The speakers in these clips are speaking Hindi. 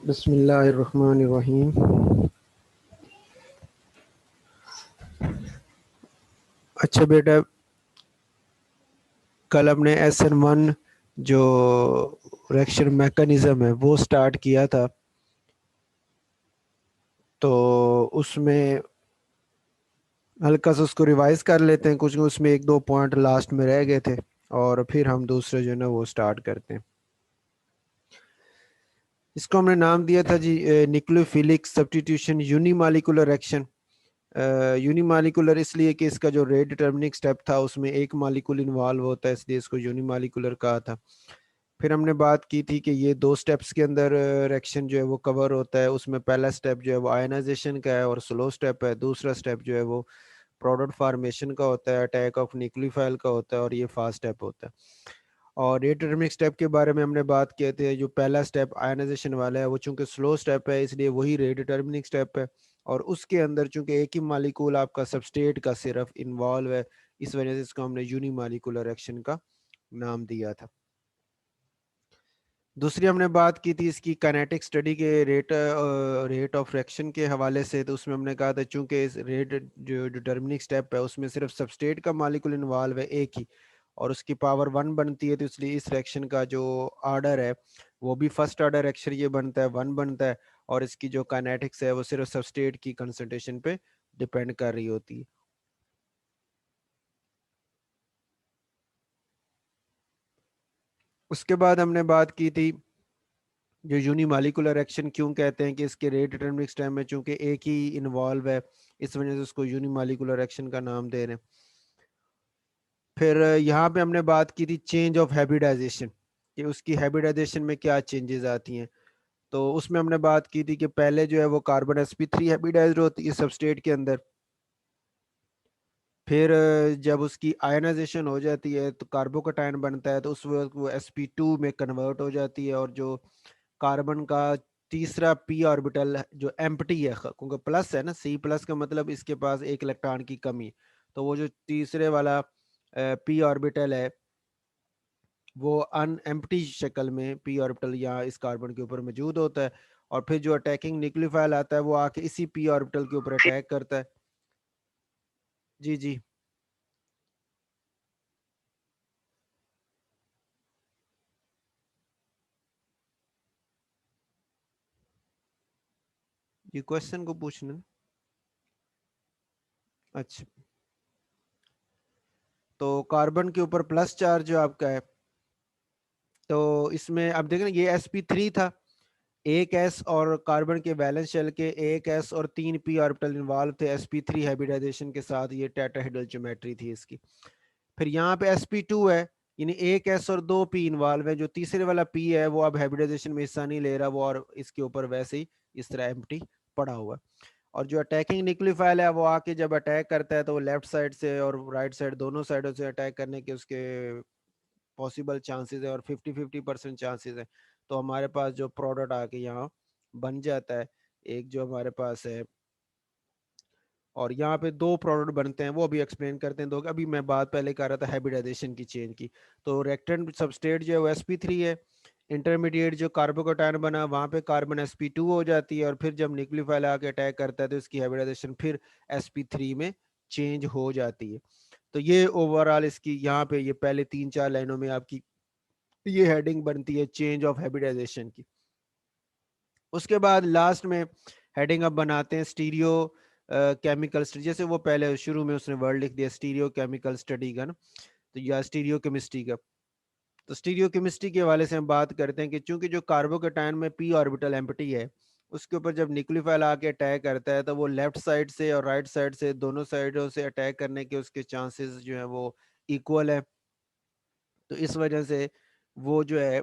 बिस्मिल्लाहिर्रहमानिर्रहीम। अच्छा बेटा, कल अपने SN1 जो रिएक्शन मैकेनिज्म है वो स्टार्ट किया था। तो उसमें हल्का सा उसको रिवाइज कर लेते हैं, कुछ उसमें एक दो पॉइंट लास्ट में रह गए थे और फिर हम दूसरे जो है ना वो स्टार्ट करते हैं। इसको हमने नाम दिया था जी nucleophilic substitution unimolecular action. Unimolecular इसलिए कि इसका जो रेट डिटर्मिनिंग स्टेप था उसमें एक मॉलिक्यूल इन्वॉल्व होता है, इसलिए इसको यूनिमॉलिक्यूलर कहा था। फिर हमने बात की थी कि ये दो स्टेप्स के अंदर रिएक्शन जो है वो कवर होता है। उसमें पहला स्टेप जो है वो आयनाइजेशन का है और स्लो स्टेप है। दूसरा स्टेप जो है वो प्रोडक्ट फार्मेशन का होता है, अटैक ऑफ न्यूक्लियोफाइल का होता है और ये फास्ट स्टेप होता है। और रेट डिटरमिनिंग स्टेप के बारे में हमने बात किए थे। जो पहला स्टेप आयनाइजेशन वाला है वो चूंकि स्लो स्टेप है इसलिए वही रेट डिटरमिनिंग स्टेप है। और उसके अंदर चूंकि एक ही मालिक्यूल आपका सबस्टेट का सिर्फ इन्वॉल्व है, इस वजह से इसको हमने यूनिमॉलिक्यूलर रिएक्शन का नाम दिया था। दूसरी हमने बात की थी इसकी काइनेटिक स्टडी के रेट ऑफ रिएक्शन के हवाले से। तो उसमें हमने कहा था चूंकि इस रेट जो डिटर्मिनिंग स्टेप है उसमें सिर्फ सबस्टेट का मॉलिक्यूल इन्वॉल्व है एक ही, और उसकी पावर 1 बनती है, तो इसलिए इस रिएक्शन का जो आर्डर है वो भी फर्स्ट आर्डर रिएक्शन ये बनता है, 1 बनता है। और इसकी जो काइनेटिक्स है वो सिर्फ सबस्टेट की कंसंट्रेशन पे डिपेंड कर रही होती है। उसके बाद हमने बात की थी जो यूनिमॉलिक्यूलर एक्शन क्यों कहते हैं कि इसके रेट डिटरमिनिंग स्टेप में चूंकि एक ही इन्वॉल्व है, इस वजह से उसको यूनिमॉलिक्यूलर एक्शन का नाम दे रहे हैं। फिर यहाँ पे हमने बात की थी चेंज ऑफ हैबिटाइजेशन, कि उसकी हैबिटाइजेशन में क्या चेंजेस आती हैं। तो उसमें हमने बात की थी कि पहले जो है वो कार्बन sp3 हैबिटाइज्ड होती है सबस्टेट के अंदर। फिर जब उसकी आयनाइजेशन हो जाती है तो कार्बोकैटायन बनता है, तो उस वक्त वो sp2 में कन्वर्ट हो जाती है। और जो कार्बन का तीसरा p ऑर्बिटल जो एम्प्टी है, क्योंकि प्लस है ना, C प्लस का मतलब इसके पास एक इलेक्ट्रॉन की कमी है। तो वो जो तीसरे वाला p ऑर्बिटल है वो अन एम्प्टी शक्ल में p ऑर्बिटल यहाँ इस कार्बन के ऊपर मौजूद होता है। और फिर जो अटैकिंग न्यूक्लियोफाइल आता है वो आके इसी p ऑर्बिटल के ऊपर अटैक करता है। जी जी, ये क्वेश्चन को पूछना। अच्छा, तो कार्बन के ऊपर प्लस चार्ज जो आपका है, तो इसमें अब देखें ये sp3 था, एक एस और कार्बन के वैलेंस शेल के एक एस और 3 p ऑर्बिटल इन्वॉल्व थे sp3 हाइब्रिडाइजेशन के साथ। ये टेट्राहेड्रल ज्योमेट्री थी इसकी। फिर यहाँ पे sp2 है, यानी एक एस और 2 p इन्वॉल्व है। जो तीसरे वाला p है वो अब हाइब्रिडाइजेशन में हिस्सा नहीं ले रहा, वो और इसके ऊपर वैसे ही इस तरह एम्प्टी पड़ा हुआ है। और जो अटैकिंग न्यूक्लियोफाइल है वो आके जब अटैक करता है तो वो लेफ्ट साइड से और राइट साइड दोनों साइडों से अटैक करने के उसके पॉसिबल चांसेस है, और 50-50% चांसेस है। तो हमारे पास जो प्रोडक्ट आके यहाँ बन जाता है, एक जो हमारे पास है, और यहाँ पे दो प्रोडक्ट बनते हैं वो अभी एक्सप्लेन करते हैं। दो अभी मैं बात पहले कर रहा था हाइब्रिडाइजेशन की चेंज की। तो रेक्टेंट सबस्टेट जो है वो sp3 है। इंटरमीडिएट जो कार्बोकैटायन बना वहाँ पे कार्बन sp2 हो जाती है, और फिर जब न्यूक्लियोफाइल आके अटैक करता है तो इसकी हाइब्रिडाइजेशन फिर sp3 में चेंज हो जाती है। तो ये ओवरऑल इसकी यहाँ पे ये पहले 3-4 लाइनों में आपकी ये हेडिंग बनती है चेंज ऑफ हैबिटाइजेशन की। उसके बाद लास्ट में हेडिंग अब बनाते हैं स्टीरियो केमिकल स्टडी। जैसे वो पहले शुरू में उसने वर्ड लिख दिया स्टीरियो केमिकल स्टडी का ना, तो या स्टीरियो केमिस्ट्री का। तो स्टीरियो केमिस्ट्री के हवाले से हम बात करते हैं कि चूंकि जो कार्बोकैटायन में p ऑर्बिटल एम्प्टी है, उसके ऊपर जब न्यूक्लियोफाइल आके अटैक करता है तो वो लेफ्ट साइड से और राइट साइड से दोनों साइडों से अटैक करने के उसके चांसेस जो है वो इक्वल है। तो इस वजह से वो जो है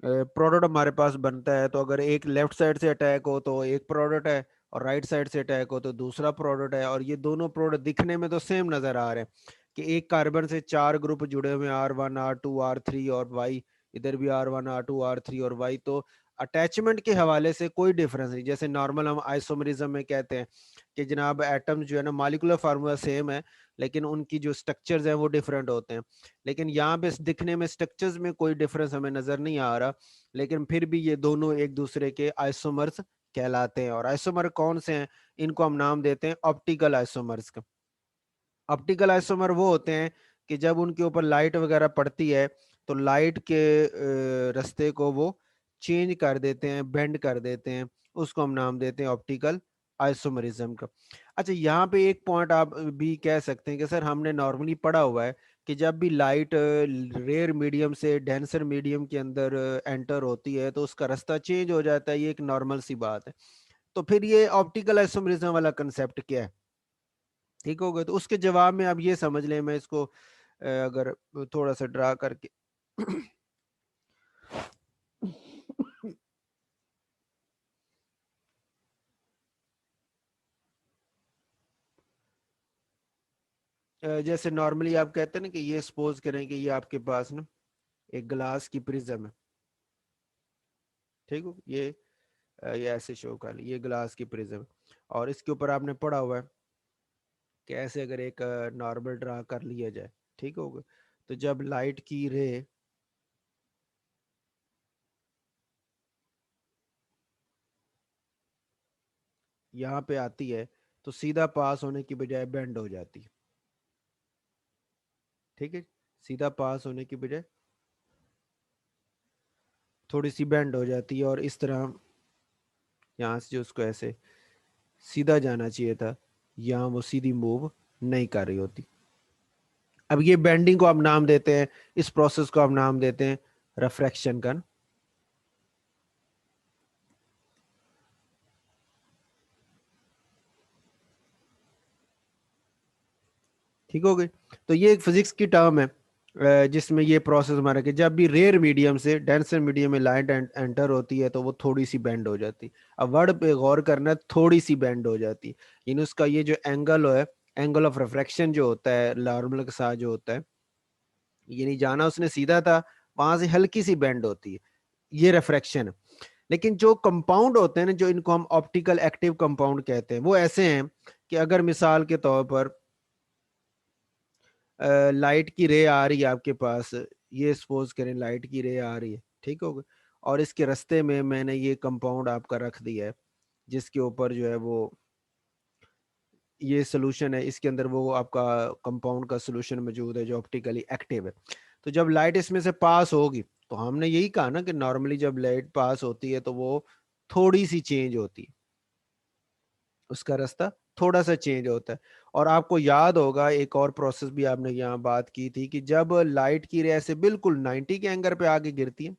प्रोडक्ट हमारे पास बनता है। तो अगर एक लेफ्ट साइड से अटैक हो तो एक प्रोडक्ट है, और राइट साइड से अटैक हो तो दूसरा प्रोडक्ट है। और ये दोनों प्रोडक्ट दिखने में तो सेम नजर आ रहे हैं कि एक कार्बन से 4 ग्रुप जुड़े हुए हैं, R1 R2 R3 और वाई, इधर भी R1 R2 R3 और वाई। तो अटैचमेंट के हवाले से कोई डिफरेंस नहीं। जैसे नॉर्मल हम आइसोमरिज्म में कहते हैं कि जनाब एटम जो है ना मॉलिक्यूलर फार्मूला सेम है, लेकिन उनकी जो स्ट्रक्चर्स हैं वो डिफरेंट होते हैं। लेकिन यहाँ पे दिखने में स्ट्रक्चर्स में कोई डिफरेंस हमें नजर नहीं आ रहा, लेकिन फिर भी ये दोनों एक दूसरे के आइसोमर्स कहलाते हैं। और आइसोमर कौन से हैं, इनको हम नाम देते हैं ऑप्टिकल आइसोमर्स का। ऑप्टिकल आइसोमर वो होते हैं कि जब उनके ऊपर लाइट वगैरह पड़ती है तो लाइट के रास्ते को वो चेंज कर देते हैं, बेंड कर देते हैं, उसको हम नाम देते हैं ऑप्टिकल आइसोमरिज्म का। अच्छा, यहाँ पे एक पॉइंट आप भी कह सकते हैं कि सर हमने नॉर्मली पढ़ा हुआ है कि जब भी लाइट रेयर मीडियम से डेंसर मीडियम के अंदर एंटर होती है तो उसका रास्ता चेंज हो जाता है, ये एक नॉर्मल सी बात है। तो फिर ये ऑप्टिकल आइसोमरिज्म वाला कंसेप्ट क्या है? ठीक हो गया, तो उसके जवाब में आप ये समझ लें, मैं इसको अगर थोड़ा सा ड्रा करके जैसे नॉर्मली आप कहते हैं ना कि ये सपोज करें कि ये आपके पास ना एक ग्लास की प्रिज्म है, ठीक हो, ये ऐसे शो कर ली, ये ग्लास की प्रिज्म है, और इसके ऊपर आपने पढ़ा हुआ है कि ऐसे अगर एक नॉर्मल ड्रा कर लिया जाए, ठीक होगा, तो जब लाइट की रे यहाँ पे आती है तो सीधा पास होने की बजाय बेंड हो जाती है, ठीक है, सीधा पास होने की बजाय थोड़ी सी बेंड हो जाती है, और इस तरह यहाँ से जो उसको ऐसे सीधा जाना चाहिए था, यहाँ वो सीधी मूव नहीं कर रही होती। अब ये बेंडिंग को आप नाम देते हैं, इस प्रोसेस को आप नाम देते हैं रिफ्रैक्शन का। ठीक हो गई, तो ये एक फिजिक्स की टर्म है जिसमें ये प्रोसेस हमारा कि जब भी रेयर मीडियम से डेंसर मीडियम में लाइट एंटर होती है तो वो थोड़ी सी बेंड हो जाती है। अब वर्ड पे गौर करना, थोड़ी सी बेंड हो जाती है, यानी उसका ये जो एंगल है, एंगल ऑफ रिफ्रैक्शन जो होता है नॉर्मल के साथ जो होता है, यानी जाना उसने सीधा था, वहां से हल्की सी बेंड होती है, ये रिफ्रैक्शन है। लेकिन जो कंपाउंड होते हैं ना, जो इनको हम ऑप्टिकल एक्टिव कंपाउंड कहते हैं, वो ऐसे हैं कि अगर मिसाल के तौर पर लाइट की रे आ रही है आपके पास, ये सपोज करें लाइट की रे आ रही है, ठीक होगा, और इसके रास्ते में मैंने ये कंपाउंड आपका रख दिया है जिसके ऊपर जो है वो ये सोल्यूशन है, इसके अंदर वो आपका कंपाउंड का सोल्यूशन मौजूद है जो ऑप्टिकली एक्टिव है। तो जब लाइट इसमें से पास होगी, तो हमने यही कहा ना कि नॉर्मली जब लाइट पास होती है तो वो थोड़ी सी चेंज होती है, उसका रास्ता थोड़ा सा चेंज होता है। और आपको याद होगा एक और प्रोसेस भी आपने यहाँ बात की थी कि जब लाइट की रे ऐसे बिल्कुल 90 के एंगल पे आके गिरती है,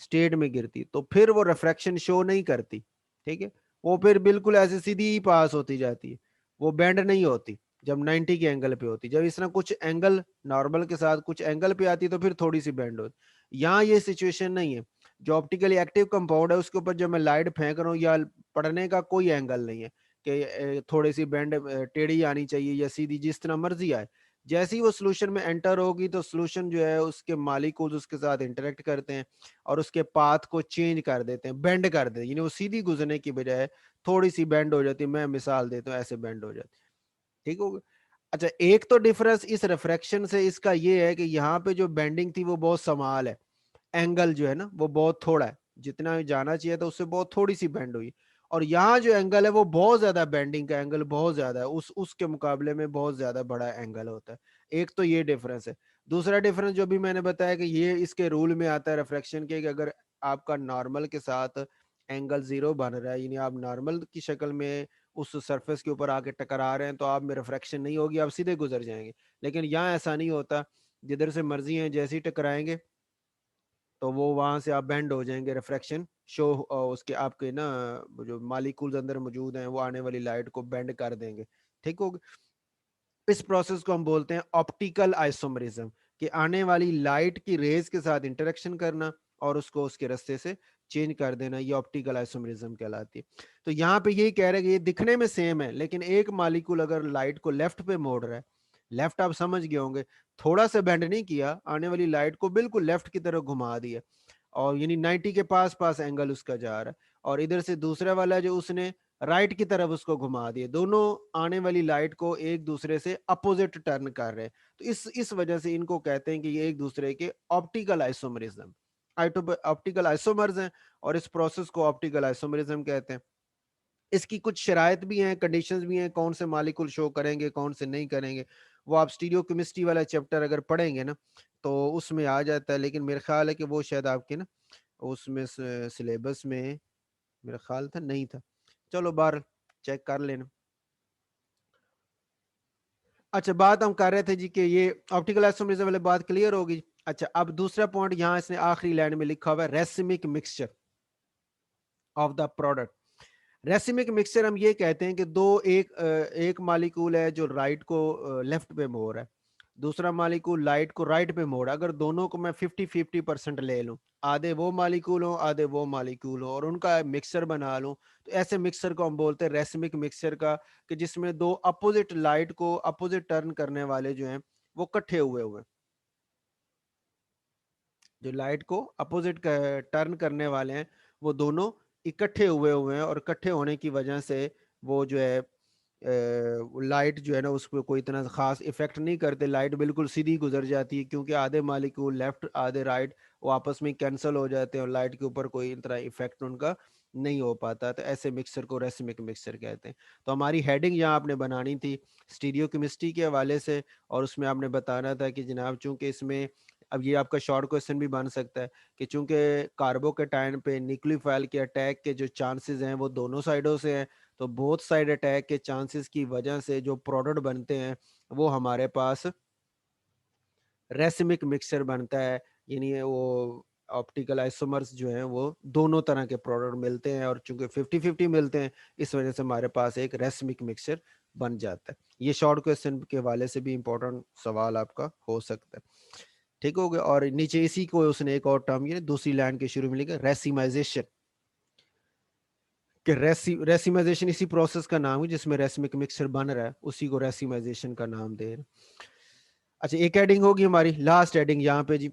स्टेट में गिरती, तो फिर वो रिफ्रैक्शन शो नहीं करती, ठीक है, वो फिर बिल्कुल ऐसे सीधी ही पास होती जाती है, वो बेंड नहीं होती जब 90 के एंगल पे होती। जब इस तरह कुछ एंगल नॉर्मल के साथ कुछ एंगल पे आती तो फिर थोड़ी सी बेंड होती। यहाँ ये सिचुएशन नहीं है, जो ऑप्टिकली एक्टिव कंपाउंड है उसके ऊपर जब मैं लाइट फेंक रहा हूँ या पड़ने का कोई एंगल नहीं है कि थोड़ी सी बेंड टेढ़ी आनी चाहिए या सीधी, जिस तरह मर्जी आए। जैसे ही वो सोल्यूशन में एंटर होगी तो सोल्यूशन जो है उसके मालिक्यूल्स उसके साथ इंटरेक्ट करते हैं और उसके पाथ को चेंज कर देते हैं, बेंड कर देते हैं, यानी वो सीधी गुजरने की बजाय थोड़ी सी बेंड हो जाती है। मैं मिसाल देता हूँ, ऐसे बेंड हो जाती है, ठीक हो गया। अच्छा, एक तो डिफरेंस इस रिफ्रैक्शन से इसका ये है कि यहाँ पे जो बेंडिंग थी वो बहुत समाल है, एंगल जो है ना वो बहुत थोड़ा है, जितना जाना चाहिए था उससे बहुत थोड़ी सी बेंड हुई। और यहाँ जो एंगल है वो बहुत ज्यादा, बेंडिंग का एंगल बहुत ज्यादा है, उसके मुकाबले में बहुत ज्यादा बड़ा एंगल होता है। एक तो ये डिफरेंस है। दूसरा डिफरेंस जो भी मैंने बताया कि ये इसके रूल में आता है रिफ्रैक्शन के, कि अगर आपका नॉर्मल के साथ एंगल जीरो बन रहा है, यानी आप नॉर्मल की शक्ल में उस सरफेस के ऊपर आके टकरा रहे हैं, तो आप में रिफ्रैक्शन नहीं होगी, आप सीधे गुजर जाएंगे। लेकिन यहाँ ऐसा नहीं होता, जिधर से मर्जी है जैसे ही टकराएंगे तो वो वहां से आप बेंड हो जाएंगे, रिफ्रैक्शन शो उसके आपके ना जो मालिक्यूल्स अंदर मौजूद हैं वो आने वाली लाइट को बेंड कर देंगे, ठीक हो। इस प्रोसेस को हम बोलते हैं ऑप्टिकल आइसोमरिज्म, कि आने वाली लाइट की रेज के साथ इंटरेक्शन करना और उसको उसके रास्ते से चेंज कर देना, ये ऑप्टिकल आइसोमरिज्म कहलाती है। तो यहाँ पे यही कह रहे हैं कि ये दिखने में सेम है, लेकिन एक मालिक्यूल अगर लाइट को लेफ्ट पे मोड़ रहा है, लेफ्ट आप समझ गए होंगे, थोड़ा सा बेंड नहीं किया, आने वाली लाइट को बिल्कुल लेफ्ट की तरफ घुमा दिया, और यानी 90 के पास पास एंगल उसका जा रहा है। और इधर से दूसरा वाला जो उसने राइट की तरफ उसको घुमा दिए, दोनों आने वाली लाइट को एक दूसरे से अपोजिट टर्न कर रहे हैं। तो इस वजह से इनको कहते हैं कि ये एक दूसरे के ऑप्टिकल आइसोमरिज्म, ऑप्टिकल आइसोमर्स हैं, और इस प्रोसेस को ऑप्टिकल आइसोमरिज्म कहते हैं। इसकी कुछ शराइत भी हैं, कंडीशंस भी हैं, कौन से मालिक्यूल शो करेंगे, कौन से नहीं करेंगे, वो आप स्टीरियोकेमिस्ट्री वाला चैप्टर अगर पढ़ेंगे ना तो उसमें आ जाता है। लेकिन मेरा ख्याल है कि वो शायद आपके ना उसमें सिलेबस में मेरा ख्याल था नहीं था। चलो बाहर चेक कर लेना। अच्छा, बात हम कर रहे थे जी कि ये ऑप्टिकल आइसोमरिज्म वाली बात क्लियर होगी। अच्छा, अब दूसरा पॉइंट यहाँ इसने आखिरी लाइन में लिखा हुआ है, racemic mixture of the product. Racemic mixture हम ये कहते हैं कि एक मालिक्यूल है जो राइट को लेफ्ट पे मोड़ रहा है, दूसरा मालिक्यूल लाइट को राइट पे मोड़, अगर दोनों को मैं 50-50% ले लूं, आधे वो मालिक्यूल हो आधे वो मालिक्यूल हो, और उनका मिक्सचर बना लूं, तो ऐसे मिक्सचर को हम बोलते हैं रेसिमिक मिक्सचर का, कि जिसमें दो अपोजिट लाइट को अपोजिट टर्न करने वाले जो हैं वो इकट्ठे हुए हुए, जो लाइट को अपोजिट टर्न करने वाले हैं वो दोनों इकट्ठे हुए हुए हैं, और इकट्ठे होने की वजह से वो जो है लाइट जो है ना उस पर कोई इतना खास इफेक्ट नहीं करते, लाइट बिल्कुल सीधी गुजर जाती है, क्योंकि आधे मालिक्यूल लेफ्ट आधे राइट वो आपस में कैंसिल हो जाते हैं और लाइट के ऊपर कोई इतना इफेक्ट उनका नहीं हो पाता। तो ऐसे मिक्सर को रेसिमिक मिक्सर कहते हैं। तो हमारी हेडिंग यहाँ आपने बनानी थी स्टीरियो केमिस्ट्री के हवाले से, और उसमें आपने बताना था कि जनाब चूंकि इसमें, अब ये आपका शॉर्ट क्वेश्चन भी बन सकता है कि चूंकि कार्बोकेटाइन पे न्यूक्लियोफाइल के अटैक के जो चांसेस हैं वो दोनों साइडों से हैं, तो बोथ साइड अटैक के चांसेस की वजह से जो प्रोडक्ट बनते हैं वो हमारे पास रेसिमिक मिक्सचर बनता है, यानी वो ऑप्टिकल आइसोमर्स जो हैं वो दोनों तरह के प्रोडक्ट मिलते हैं, और चूंकि 50-50 मिलते हैं इस वजह से हमारे पास एक रेसिमिक मिक्सचर बन जाता है। ये शॉर्ट क्वेश्चन के हवाले से भी इंपॉर्टेंट सवाल आपका हो सकता है। ठीक हो गया। और नीचे इसी को उसने एक और टर्म ये दूसरी लाइन के शुरू में लिखा, रेसिमाइजेशन, कि रेसिमाइजेशन इसी प्रोसेस का नाम है जिसमें रेसिमिक मिक्सचर बन रहा है, उसी को रेसिमाइजेशन का नाम दे रहे हैं। अच्छा, एक हेडिंग होगी हमारी लास्ट हेडिंग यहाँ पे जी,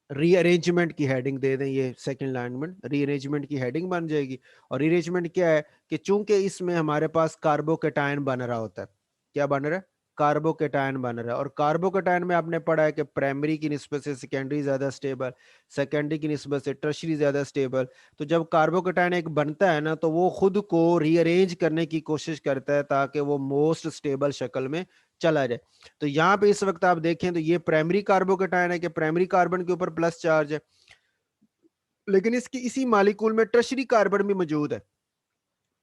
रीअरेंजमेंट की हेडिंग दे दें, ये सेकंड लाइन में रीअरेंजमेंट की हेडिंग बन जाएगी। और रीअरेंजमेंट क्या है कि चूंकि इसमें हमारे पास कार्बोकेटायन बन रहा होता है, क्या बन रहा है, कार्बोकेटायन बन रहा है, और कार्बोकेटायन में आपने पढ़ा है कि प्राइमरी की निस्बत से सेकेंडरी ज्यादा स्टेबल, सेकेंडरी की निस्बत से टर्शरी ज्यादा स्टेबल। तो जब कार्बोकेटायन एक बनता है ना तो वो खुद को रीअरेंज करने की कोशिश करता है ताकि वो मोस्ट स्टेबल शक्ल में चला जाए। तो यहाँ पे इस वक्त आप देखें तो ये प्राइमरी कार्बोकेटायन है कि प्राइमरी कार्बन के ऊपर प्लस चार्ज है, लेकिन इसकी इसी मालिक्यूल में टर्शरी कार्बन भी मौजूद है।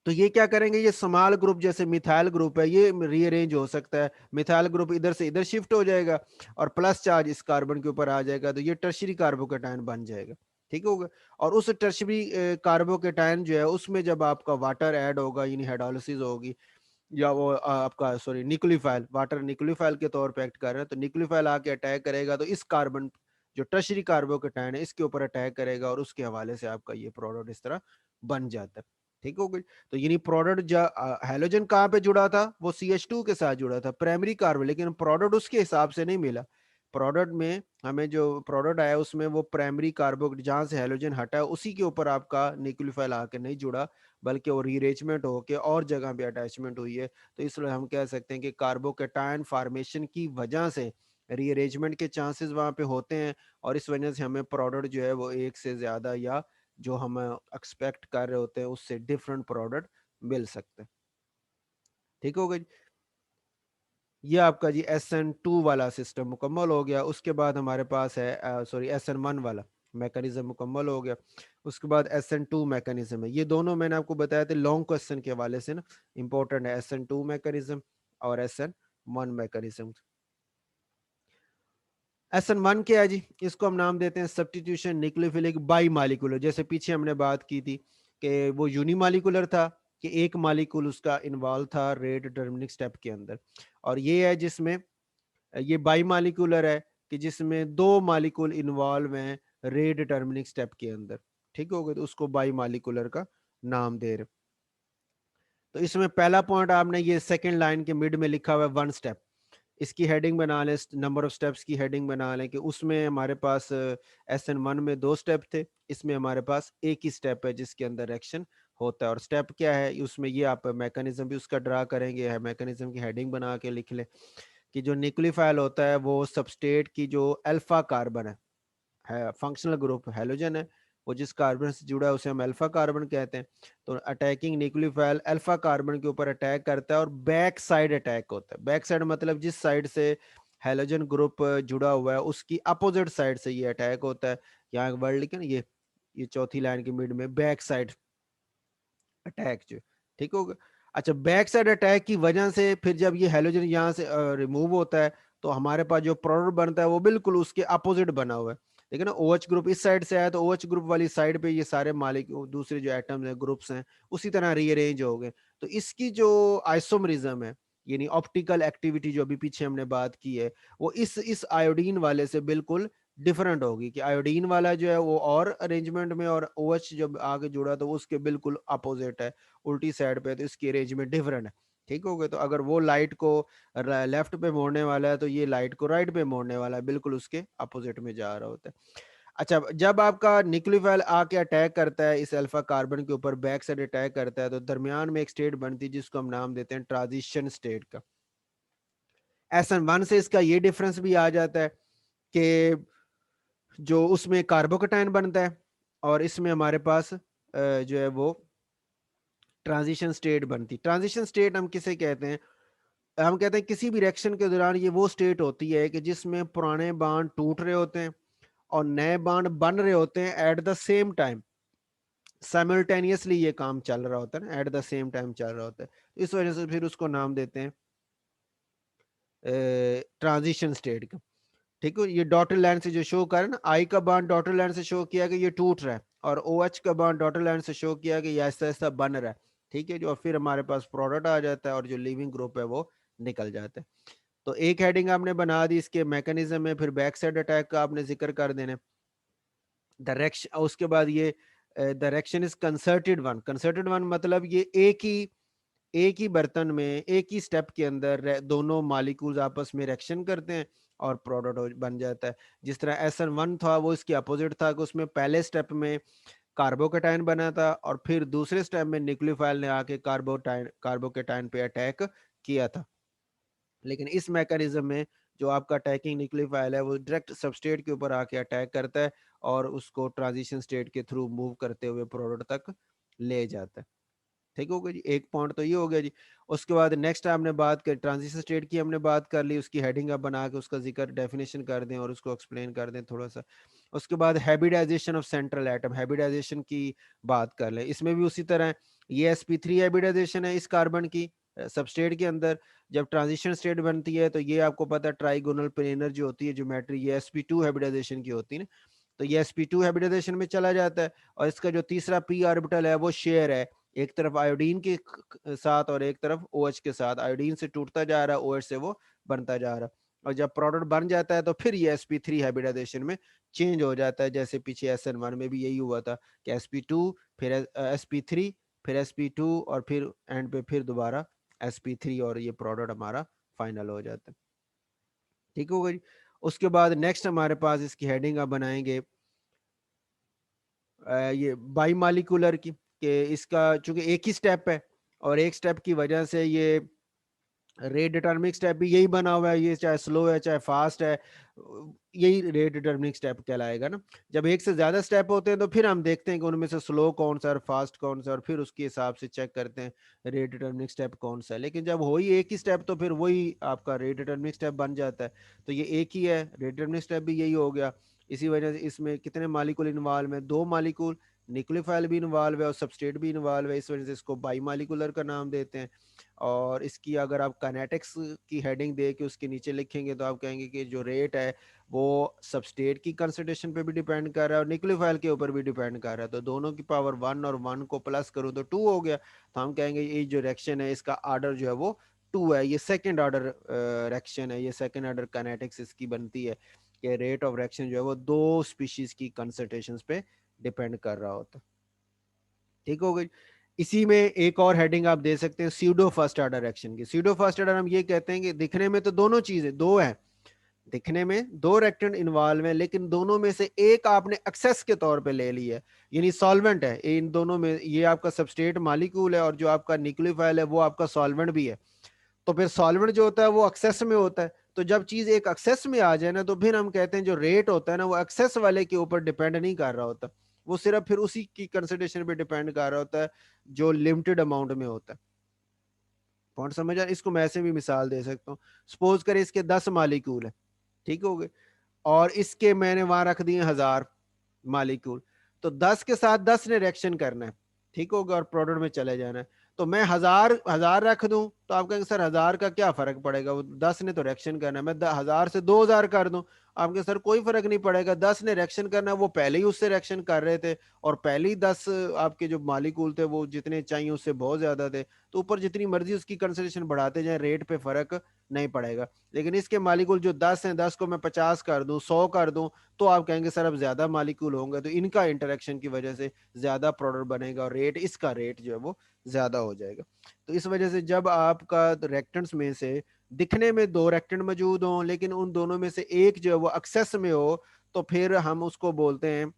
तो ये क्या करेंगे, ये समाल ग्रुप जैसे मिथाइल ग्रुप है ये रीअरेंज हो सकता है, मिथाइल ग्रुप इधर से इधर शिफ्ट हो जाएगा और प्लस चार्ज इस कार्बन के ऊपर आ जाएगा, तो ये टर्शरी कार्बोकेटायन बन जाएगा। ठीक होगा। और उस टर्शरी कार्बोकेटायन जो है उसमें जब आपका वाटर ऐड होगा यानी हाइड्रोलिसिस होगी, या वो आपका सॉरी न्यूक्लियोफाइल, वाटर न्यूक्लियोफाइल के तौर पे एक्ट कर रहा है, तो न्यूक्लियोफाइल आके अटैक करेगा तो इस कार्बन जो टर्शरी कार्बोकेटायन है इसके ऊपर अटैक करेगा, और उसके हवाले से आपका ये प्रोडक्ट इस तरह बन जाता है। ठीक हो गई। तो यानी प्रोडक्ट जो हैलोजन कहाँ पे जुड़ा था, वो CH2 के साथ जुड़ा था प्राइमरी कार्बन, लेकिन प्रोडक्ट उसके हिसाब से नहीं मिला। प्रोडक्ट में हमें जो प्रोडक्ट आया उसमें वो प्राइमरी कार्बो जहां से हैलोजन हटा है उसी के ऊपर आपका न्यूक्लियोफाइल आके नहीं जुड़ा, बल्कि वो रीअरेंजमेंट होके और जगह पे अटैचमेंट हुई है। तो इसलिए हम कह सकते हैं कि कार्बोकेटायन फॉर्मेशन की वजह से रीअरेंजमेंट के चांसेस वहां पे होते हैं, और इस वजह से हमें प्रोडक्ट जो है वो एक से ज्यादा या जो हम एक्सपेक्ट कर रहे होते हैं उससे डिफरेंट प्रोडक्ट मिल सकते हैं। ठीक हो गई। ये आपका जी SN2 वाला सिस्टम मुकम्मल हो गया। उसके बाद हमारे पास है सॉरी SN1 वाला मैकेनिज्म मुकम्मल हो गया। उसके बाद SN2 मैकेनिज्म है। ये दोनों मैंने आपको बताया थे लॉन्ग क्वेश्चन के हवाले से ना इंपॉर्टेंट है, SN2 मैकेनिज्म और SN1 मैकेनिज्म। SN1 क्या है जी, इसको हम नाम देते हैं सब्स्टिट्यूशन न्यूक्लियोफिलिक बाई मालिकुलर। जैसे पीछे हमने बात की थी कि वो यूनिमालिकुलर था, कि एक मालिक्यूल उसका इन्वॉल्व था रेट डिटर्मिनिंग स्टेप के अंदर, और ये है जिसमें ये बाई मालिकुलर है कि जिसमें दो मालिक्यूल इन्वॉल्व हैं रे डिटर्मिनिंग स्टेप के अंदर। ठीक हो गया, तो उसको बाई मालिकुलर का नाम दे रहे। तो इसमें पहला पॉइंट आपने ये सेकंड लाइन के मिड में लिखा हुआ है 1 स्टेप, इसकी हेडिंग बना लें, नंबर ऑफ स्टेप्स की हेडिंग बना लें कि उसमें हमारे पास SN1 में 2 स्टेप थे, इसमें हमारे पास एक ही स्टेप है जिसके अंदर एक्शन होता है। और स्टेप क्या है उसमें, ये आप मैकेनिज्म भी उसका ड्रा करेंगे, है मैकेनिज्म की हेडिंग बना के लिख लें कि जो न्यूक्लियोफाइल होता है वो सबस्टेट की जो अल्फा कार्बन है फंक्शनल ग्रुप हैलोजन है, वो जिस कार्बन से जुड़ा है उसे हम अल्फा कार्बन कहते हैं। तो अटैकिंग न्यूक्लियोफाइल अल्फा कार्बन के ऊपर अटैक करता है और बैक साइड अटैक होता है। बैक साइड मतलब जिस साइड से हैलोजन ग्रुप जुड़ा हुआ है उसकी अपोजिट साइड से ये अटैक होता है। यहाँ वर्ड लिखे ना, ये चौथी लाइन के मिड में बैक साइड अटैक जो, ठीक होगा। अच्छा, बैक साइड अटैक की वजह से फिर जब ये हैलोजन यहाँ से रिमूव होता है तो हमारे पास जो प्रोडक्ट बनता है वो बिल्कुल उसके अपोजिट बना हुआ है। देखिए ना, OH ग्रुप इस साइड से आया तो OH ग्रुप वाली साइड पे ये सारे मालिक्यूल दूसरे जो एटम्स हैं ग्रुप्स हैं उसी तरह रीअरेंज हो गए। तो इसकी जो आइसोमरिज्म है यानी ऑप्टिकल एक्टिविटी जो अभी पीछे हमने बात की है वो इस आयोडीन वाले से बिल्कुल डिफरेंट होगी कि आयोडीन वाला जो है वो और अरेंजमेंट में और OH जब आगे जुड़ा तो वो उसके बिल्कुल अपोजिट है, उल्टी साइड पे, तो इसकी अरेंजमेंट डिफरेंट है। ठीक हो गया। तो अगर वो लाइट को लेफ्ट पे मोड़ने वाला है तो ये लाइट को राइट पे मोड़ने वाला है, बिल्कुल उसके अपोजिट में जा रहा होता है। अच्छा, जब आपका न्यूक्लियोफाइल आके अटैक करता है इस अल्फा कार्बन के ऊपर, बैक साइड अटैक करता है, तो दरमियान में एक स्टेट बनती है जिसको हम नाम देते हैं ट्रांजिशन स्टेट का। SN1 से इसका ये डिफरेंस भी आ जाता है कि जो उसमें कार्बोकेटाइन बनता है और इसमें हमारे पास जो है वो ट्रांजिशन स्टेट बनती। ट्रांजिशन स्टेट हम किसे कहते हैं? हम कहते हैं किसी भी रिएक्शन के दौरान ये वो स्टेट होती है कि जिसमें पुराने बॉन्ड टूट रहे होते हैं और नए बॉन्ड बन रहे होते हैं at the same time. Simultaneously ये काम चल रहा होता है ना, एट द सेम टाइम चल रहा होता है। इस वजह से फिर उसको नाम देते हैं ट्रांजिशन स्टेट का। ठीक है, ये डॉटेड लाइन से जो शो कर रहा है ना, आई का बॉन्ड डॉटेड लाइन से शो किया कि ये टूट रहा है और OH का बॉन्ड डॉटेड लाइन से शो किया कि ये ऐसा ऐसा बन रहा है। ठीक है, जो फिर हमारे पास प्रोडक्ट आ जाता है और जो लिविंग ग्रुप है वो निकल जाता है। तो एक हेडिंग आपने बना दी इसके मैकेनिज्म में, फिर बैक साइड अटैक का आपने जिक्र कर देना। डायरेक्शन, उसके बाद ये direction is concerted one. Concerted one मतलब ये एक ही बर्तन में एक ही स्टेप के अंदर दोनों मालिक्यूल्स आपस में रिएक्शन करते हैं और प्रोडक्ट बन जाता है। जिस तरह SN1 था वो इसके अपोजिट था कि उसमें पहले स्टेप में कार्बोकेटाइन बना था और फिर दूसरे स्टेप में न्यूक्लियोफाइल ने आके कार्बोकेटाइन पे अटैक किया था। लेकिन इस मैकेनिज्म में जो आपका अटैकिंग न्यूक्लियोफाइल है वो डायरेक्ट सबस्ट्रेट के ऊपर आके अटैक करता है और उसको ट्रांजिशन स्टेट के थ्रू मूव करते हुए प्रोडक्ट तक ले जाता है। ठीक हो गया जी, एक पॉइंट तो ये हो गया जी। उसके बाद नेक्स्ट आपने बात कर ट्रांजिशन स्टेट की, हमने बात कर ली, उसकी हेडिंग आप बना के उसका जिक्र डेफिनेशन कर दें और उसको एक्सप्लेन कर दें थोड़ा सा। उसके बाद hybridisation of central atom, hybridisation की बात कर लें। इसमें भी उसी तरह ये sp3 हाइब्रिडाइजेशन है इस कार्बन की सबस्टेट के अंदर। जब ट्रांजिशन स्टेट बनती है तो ये आपको पता है ट्राइगोनल प्लेनर जो होती है ज्योमेट्री, ये sp2 हाइब्रिडाइजेशन की होती है ना। तो ये sp2 हाइब्रिडाइजेशन में चला जाता है और इसका जो तीसरा p ऑर्बिटल है वो शेयर है, एक तरफ आयोडीन के साथ और एक तरफ OH के साथ। आयोडीन से टूटता जा रहा है, OH से वो बनता जा रहा है। और जब प्रोडक्ट बन जाता है तो फिर ये sp3 हाइब्रिडाइजेशन में चेंज हो जाता है, जैसे पीछे SN1 में भी यही हुआ था कि sp2 फिर sp3 फिर sp2 और फिर एंड पे फिर दोबारा sp3 और ये प्रोडक्ट हमारा फाइनल हो जाता है। ठीक होगा जी। उसके बाद नेक्स्ट हमारे पास इसकी हेडिंग आप बनाएंगे ये बाई मालिकुलर की, कि इसका चूंकि एक ही स्टेप है और एक स्टेप की वजह से ये रेट डिटर्मिनिंग स्टेप भी यही बना हुआ है, ये चाहे स्लो है चाहे फास्ट है, यही रेट डिटर्मिनिंग स्टेप कहलाएगा ना। जब एक से ज्यादा स्टेप होते हैं तो फिर हम देखते हैं कि उनमें से स्लो कौन सा और फास्ट कौन सा और फिर उसके हिसाब से चेक करते हैं रेट डिटर्मिनिंग स्टेप कौन सा है। लेकिन जब हो ही एक ही स्टेप तो फिर वही आपका रेट डिटर्मिनिंग स्टेप बन जाता है। तो ये एक ही है, रेट डिटर्मिनिंग स्टेप भी यही हो गया। इसी वजह से इसमें कितने मालिक्यूल इन्वॉल्व है? दो मालिक्यूल, न्यूक्लियोफाइल भी इन्वॉल्व है और सबस्ट्रेट भी इन्वॉल्व है, इस वजह से इसको बाई मालिकुलर का नाम देते हैं। और इसकी अगर आप काइनेटिक्स की हेडिंग दे के उसके नीचे लिखेंगे तो आप कहेंगे कि जो रेट है वो सबस्टेट की कंसंट्रेशन पे भी डिपेंड कर रहा है और न्यूक्लियोफाइल के ऊपर भी डिपेंड कर रहा है। तो दोनों की पावर 1 और 1 को प्लस करूँ तो 2 हो गया। तो हम कहेंगे ये जो रिएक्शन है इसका आर्डर जो है वो 2 है, ये सेकेंड ऑर्डर रिएक्शन है, ये सेकेंड ऑर्डर काइनेटिक्स इसकी बनती है कि रेट ऑफ रिएक्शन जो है वो दो स्पीशीज की कंसंट्रेशन पे डिपेंड कर रहा होता है। ठीक हो गई। इसी में एक और हेडिंग आप दे सकते हैं, स्यूडो फर्स्ट ऑर्डर रिएक्शन की। स्यूडो फर्स्ट ऑर्डर हम ये कहते हैं कि दिखने में तो दोनों चीजें दो है दिखने में दो रिएक्टेंट इन्वॉल्व है, लेकिन दोनों में से एक आपने एक्सेस के तौर पे ले लिया है, यानी सॉल्वेंट है इन दोनों में, ये आपका सबस्ट्रेट मॉलिक्यूल है और जो आपका न्यूक्लियोफाइल है वो आपका सॉल्वेंट भी है। तो फिर सॉल्वेंट जो होता है वो एक्सेस में होता है, तो जब चीज एक एक्सेस में आ जाए ना, तो फिर हम कहते हैं जो रेट होता है ना, वो एक्सेस वाले के ऊपर डिपेंड नहीं कर रहा होता, वो सिर्फ फिर उसी की कंसिडरेशन पे डिपेंड कर रहा होता है जो लिमिटेड अमाउंट में होता है। पॉइंट समझ आ, इसको मैं ऐसे भी मिसाल दे सकता हूँ। सपोज करें इसके 10 मालिक्यूल है, ठीक हो गए, और इसके मैंने वहां रख दिए 1000 मालिक्यूल, तो 10 के साथ 10 ने रिएक्शन करना है, ठीक होगा, और प्रोडक्ट में चले जाना है। तो मैं 1000 रख दूं तो आप कहेंगे सर 1000 का क्या फर्क पड़ेगा, वो 10 ने तो रिएक्शन करना है। मैं 1000 से 2000 कर दूं, आपके सर कोई फर्क नहीं पड़ेगा, 10 ने रिएक्शन करना है, वो पहले ही उससे रिएक्शन कर रहे थे, और पहले ही 10 आपके जो मालिकूल थे वो जितने चाहिए उससे बहुत ज्यादा थे, तो ऊपर जितनी मर्जी उसकी कंसंट्रेशन बढ़ाते जाए रेट पे फर्क नहीं पड़ेगा। लेकिन इसके मालिकूल जो 10 हैं, 10 को मैं 50 कर दूं, 100 कर दूं, तो आप कहेंगे सर अब ज्यादा मालिकूल होंगे, तो इनका इंटरेक्शन की वजह से ज्यादा प्रोडक्ट बनेगा और रेट, इसका रेट जो है वो ज्यादा हो जाएगा। तो इस वजह से जब आपका रिएक्टेंट्स में से दिखने में दो रिएक्टेंट मौजूद हों, लेकिन उन दोनों में से एक जो है वो एक्सेस में हो, तो फिर हम उसको बोलते हैं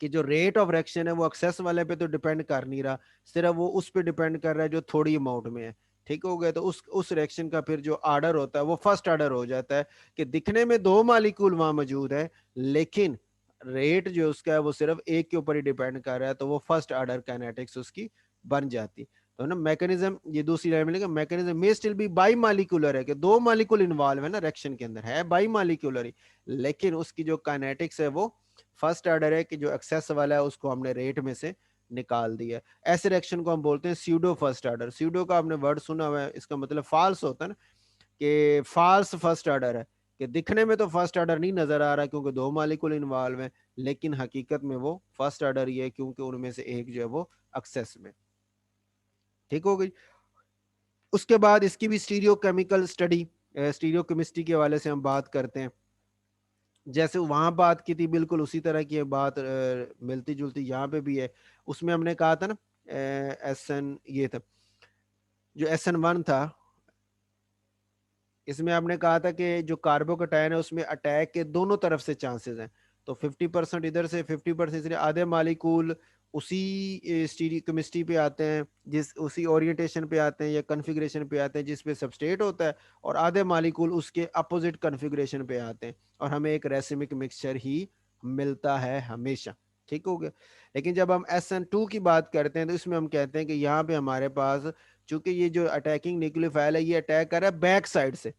कि जो रेट ऑफ रिएक्शन है वो एक्सेस वाले पे तो डिपेंड कर नहीं रहा, सिर्फ वो उस पे डिपेंड कर रहा है जो थोड़ी अमाउंट में है। ठीक हो गया, तो उस रिएक्शन का फिर जो आर्डर होता है वो फर्स्ट आर्डर हो जाता है, कि दिखने में दो मालिक्यूल वहां मौजूद है, लेकिन रेट जो उसका है वो सिर्फ एक के ऊपर ही डिपेंड कर रहा है, तो वो फर्स्ट आर्डर काइनेटिक्स उसकी बन जाती है। तो ना मैकेनिज्म, ये दूसरी लाइन में लिखा, mechanism may still be by molecular है, कि दो मालिक्यूल इन्वॉल्व है ना रिएक्शन के अंदर, है बाई मालिकुलर ही, लेकिन उसकी जो काइनेटिक्स है वो फर्स्ट ऑर्डर है, कि जो एक्सेस वाला है उसको हमने रेट में से निकाल दिया। ऐसे रिएक्शन को हम बोलते हैं स्यूडो फर्स्ट ऑर्डर। स्यूडो का आपने वर्ड सुना हुआ है, इसका मतलब फाल्स होता है ना, कि फाल्स फर्स्ट ऑर्डर है, कि दिखने में तो फर्स्ट ऑर्डर नहीं नजर आ रहा क्योंकि दो मालिक्यूल इन्वॉल्व है, लेकिन हकीकत में वो फर्स्ट ऑर्डर ही है, क्योंकि उनमें से एक जो है वो एक्सेस में। ठीक हो गई। उसके बाद इसकी भी stereo chemical study, stereo chemistry के हवाले से हम बात करते हैं। जैसे वहां बात की थी बिल्कुल उसी तरह की बात मिलती जुलती यहाँ पे भी है। उसमें हमने कहा था ना, SN ये था, जो SN1 था, इसमें हमने कहा था कि जो कार्बोकैटायन है उसमें अटैक के दोनों तरफ से चांसेस हैं, तो 50% इधर से 50% इसलिए आधे मालिकूल उसी स्टीरियो केमिस्ट्री पे आते हैं, जिस उसी ओरिएंटेशन पे आते हैं या कन्फिग्रेशन पे आते हैं जिस पे सबस्ट्रेट होता है, और आधे मालिकूल उसके अपोजिट कन्फिग्रेशन पे आते हैं, और हमें एक रेसिमिक मिक्सचर ही मिलता है हमेशा। ठीक हो गया। लेकिन जब हम SN2 की बात करते हैं तो इसमें हम कहते हैं कि यहाँ पे हमारे पास, चूंकि ये जो अटैकिंग न्यूक्लियोफाइल है ये अटैक कर रहा है बैक साइड से,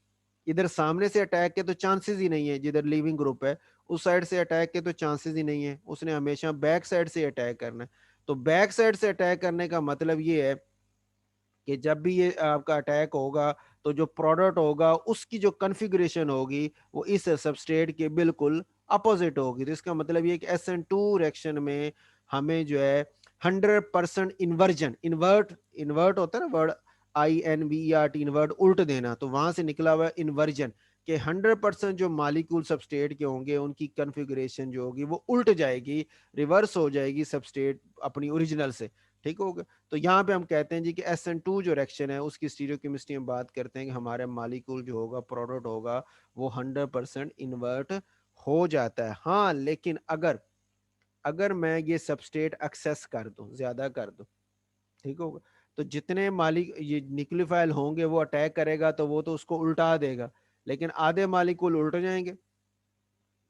इधर सामने से अटैक के तो चांसेस ही नहीं है, जिधर लिविंग ग्रुप है उस साइड से अटैक के तो चांसेस ही नहीं है, उसने हमेशा बैक साइड से अटैक करना है। तो बैक साइड से अटैक करने का मतलब ये है कि जब भी ये आपका अटैक होगा, तो जो प्रोडक्ट होगा उसकी जो कन्फिग्रेशन होगी वो इस सबस्ट्रेट के बिल्कुल अपोजिट होगी। तो इसका मतलब ये कि SN2 रिएक्शन में हमें जो है 100% इन्वर्जन, इन्वर्ट, इन्वर्ट होता है ना वर्ड, INVERT, इन्वर्ट, उल्ट देना, तो वहां से निकला हुआ इन्वर्जन, कि 100% जो मालिक्यूल सबस्ट्रेट के होंगे उनकी कन्फिग्रेशन जो होगी वो उल्ट जाएगी, रिवर्स हो जाएगी सबस्ट्रेट अपनी ओरिजिनल से। ठीक होगा। तो यहाँ पे हम कहते हैं जी कि SN2 जो रिएक्शन है उसकी स्टीरियोकेमिस्ट्री में बात करते हैं कि हमारे मालिक्यूल जो होगा, प्रोडक्ट होगा, वो 100% इन्वर्ट हो जाता है। हाँ, लेकिन अगर अगर मैं ये सबस्ट्रेट एक्सेस कर दूं, ज्यादा कर दूं, ठीक होगा, तो जितने मालिक ये न्यूक्लियोफाइल होंगे वो अटैक करेगा तो वो तो उसको उल्टा देगा, लेकिन आधे मालिक्यूल उल्ट जाएंगे,